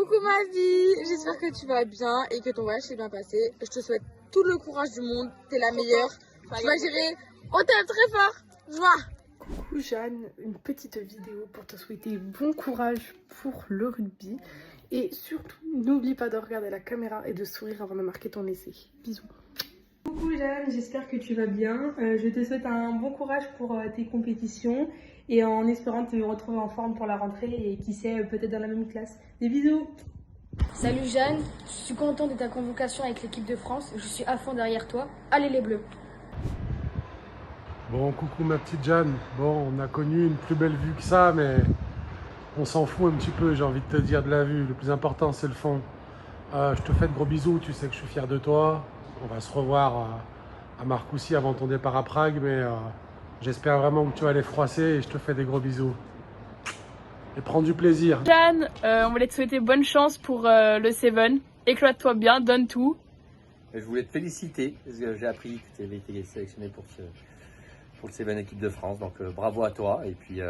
Coucou ma vie, j'espère que tu vas bien et que ton voyage s'est bien passé. Je te souhaite tout le courage du monde, t'es la meilleure. Tu vas gérer, on t'aime très fort, joie. Coucou Jeanne, une petite vidéo pour te souhaiter bon courage pour le rugby. Et surtout, n'oublie pas de regarder la caméra et de sourire avant de marquer ton essai. Bisous. Coucou Jeanne, j'espère que tu vas bien. Je te souhaite un bon courage pour tes compétitions et en espérant te retrouver en forme pour la rentrée et qui sait, peut-être dans la même classe. Des bisous. Salut Jeanne, je suis content de ta convocation avec l'équipe de France. Je suis à fond derrière toi. Allez les Bleus. Bon, coucou ma petite Jeanne. Bon, on a connu une plus belle vue que ça, mais on s'en fout un petit peu, j'ai envie de te dire, de la vue. Le plus important, c'est le fond. Je te fais de gros bisous, tu sais que je suis fier de toi. On va se revoir à Marcoussis avant ton départ à Prague, mais j'espère vraiment que tu vas les froisser et je te fais des gros bisous. Et prends du plaisir. Jeanne, on voulait te souhaiter bonne chance pour le Seven. Éclate-toi bien, donne tout. Je voulais te féliciter parce que j'ai appris que tu avais été sélectionné pour le Seven équipe de France. Donc bravo à toi et puis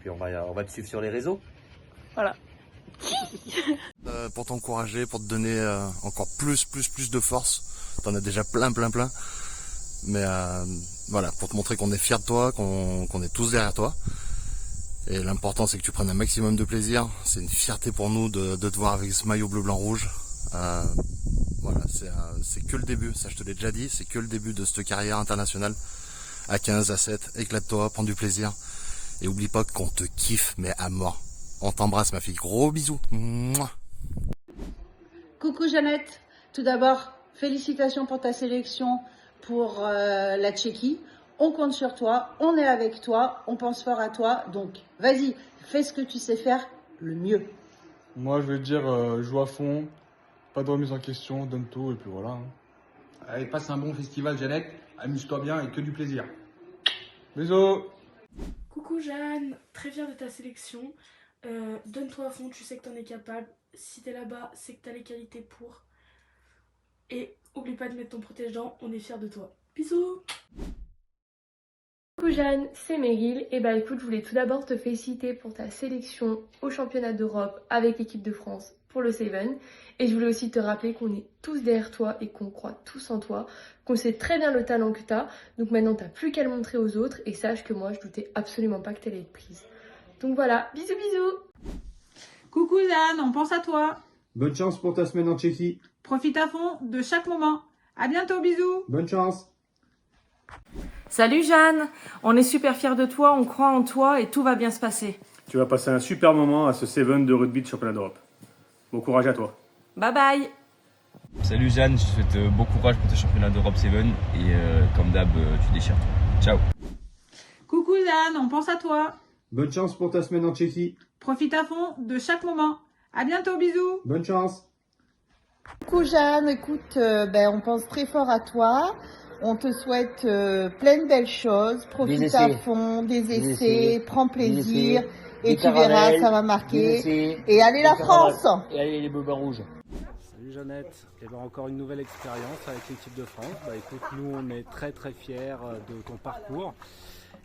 on va te suivre sur les réseaux. Voilà. Pour t'encourager, pour te donner encore plus de force. T'en as déjà plein. Mais voilà, pour te montrer qu'on est fiers de toi, qu'on est tous derrière toi. Et l'important c'est que tu prennes un maximum de plaisir. C'est une fierté pour nous de te voir avec ce maillot bleu, blanc, rouge. Voilà, c'est que le début, ça je te l'ai déjà dit, c'est que le début de cette carrière internationale. À 15, à 7, éclate-toi, prends du plaisir. Et oublie pas qu'on te kiffe, mais à mort. On t'embrasse ma fille, gros bisous. Mouah. Coucou Jeannette, tout d'abord, félicitations pour ta sélection pour la Tchéquie. On compte sur toi, on est avec toi, on pense fort à toi. Donc, vas-y, fais ce que tu sais faire le mieux. Moi, je vais te dire, joue à fond, pas de remise en question, donne tout, et puis voilà. Allez, passe un bon festival, Jeannette. Amuse-toi bien et que du plaisir. Bisous. Coucou Jeanne, très fière de ta sélection. Donne-toi à fond, tu sais que t'en es capable. Si t'es là-bas, c'est que t'as les qualités pour. Et oublie pas de mettre ton protège-dents, on est fiers de toi. Bisous. Coucou Jeanne, c'est Meryl. Et bah écoute, je voulais tout d'abord te féliciter pour ta sélection au championnat d'Europe avec l'équipe de France pour le Seven. Et je voulais aussi te rappeler qu'on est tous derrière toi et qu'on croit tous en toi, qu'on sait très bien le talent que t'as. Donc maintenant, t'as plus qu'à le montrer aux autres et sache que moi, je doutais absolument pas que t'allais être prise. Donc voilà, bisous bisous. Coucou Jeanne, on pense à toi. Bonne chance pour ta semaine en Tchéquie. Profite à fond de chaque moment. À bientôt, bisous. Bonne chance. Salut Jeanne, on est super fiers de toi, on croit en toi et tout va bien se passer. Tu vas passer un super moment à ce Seven de rugby de championnat d'Europe. Bon courage à toi. Bye bye. Salut Jeanne, je te souhaite bon courage pour tes championnats d'Europe Seven et comme d'hab, tu déchires. Ciao. Coucou Jeanne, on pense à toi. Bonne chance pour ta semaine en Tchéquie. Profite à fond de chaque moment. À bientôt, bisous. Bonne chance. Coucou Jeanne, écoute, on pense très fort à toi. On te souhaite plein de belles choses. Profite à fond, des essais, prends plaisir. Et tu verras, ça va marquer. Et allez la France. Et allez les Bleus blancs rouges. Salut Jeannette, et ben encore une nouvelle expérience avec l'équipe de France. Écoute, nous on est très fiers de ton parcours.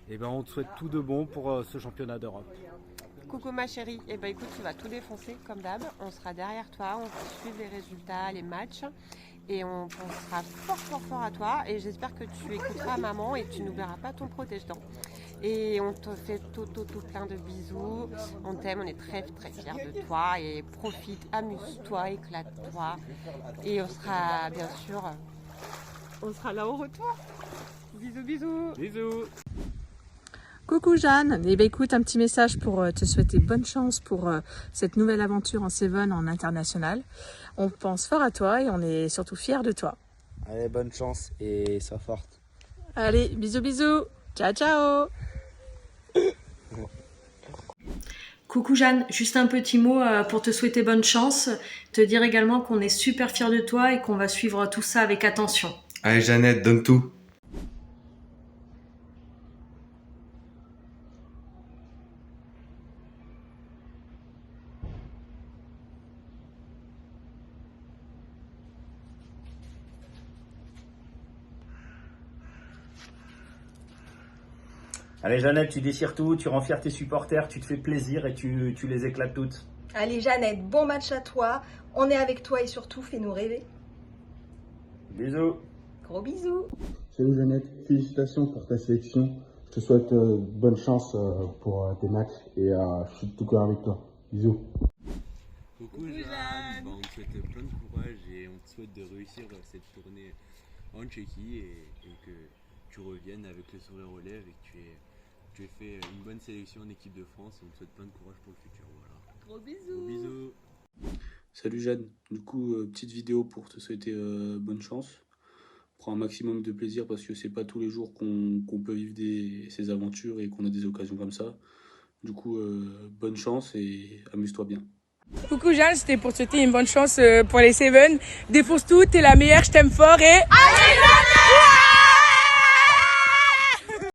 Et ben on te souhaite tout de bon pour ce championnat d'Europe. Coucou ma chérie, et écoute, tu vas tout défoncer comme d'hab. On sera derrière toi, on va suivre les résultats, les matchs. Et on pensera fort à toi. Et j'espère que tu écouteras maman et que tu n'oublieras pas ton protège-dents. Et on te fait tout plein de bisous. On t'aime, on est très fiers de toi. Et profite, amuse-toi, éclate-toi. Et on sera bien sûr, là au retour. Bisous. Bisous. Coucou Jeanne, écoute, un petit message pour te souhaiter bonne chance pour cette nouvelle aventure en Seven en international. On pense fort à toi et on est surtout fiers de toi. Allez, bonne chance et sois forte. Allez, bisous. Ciao. Coucou Jeanne, juste un petit mot pour te souhaiter bonne chance. Te dire également qu'on est super fiers de toi et qu'on va suivre tout ça avec attention. Allez Jeannette, donne tout. Allez Jeannette, tu déchires tout, tu rends fier tes supporters, tu te fais plaisir et tu les éclates toutes. Allez Jeannette, bon match à toi. On est avec toi et surtout fais-nous rêver. Bisous. Gros bisous. Salut Jeannette, félicitations pour ta sélection. Je te souhaite bonne chance pour tes matchs et je suis de tout cœur avec toi. Bisous. Coucou Jeanne, on te souhaite plein de courage et on te souhaite de réussir cette tournée en Tchéquie et que tu reviennes avec le sourire aux lèvres et que tu aies fait une bonne sélection en équipe de France et on te souhaite plein de courage pour le futur. Voilà. Gros bisous. Gros bisous. Salut Jeanne, du coup petite vidéo pour te souhaiter bonne chance. Prends un maximum de plaisir parce que c'est pas tous les jours qu'on peut vivre ces aventures et qu'on a des occasions comme ça. Du coup bonne chance et amuse-toi bien. Coucou Jeanne, c'était pour te souhaiter une bonne chance pour les Seven. Défonce tout, t'es la meilleure, je t'aime fort et... Allez Jeanne!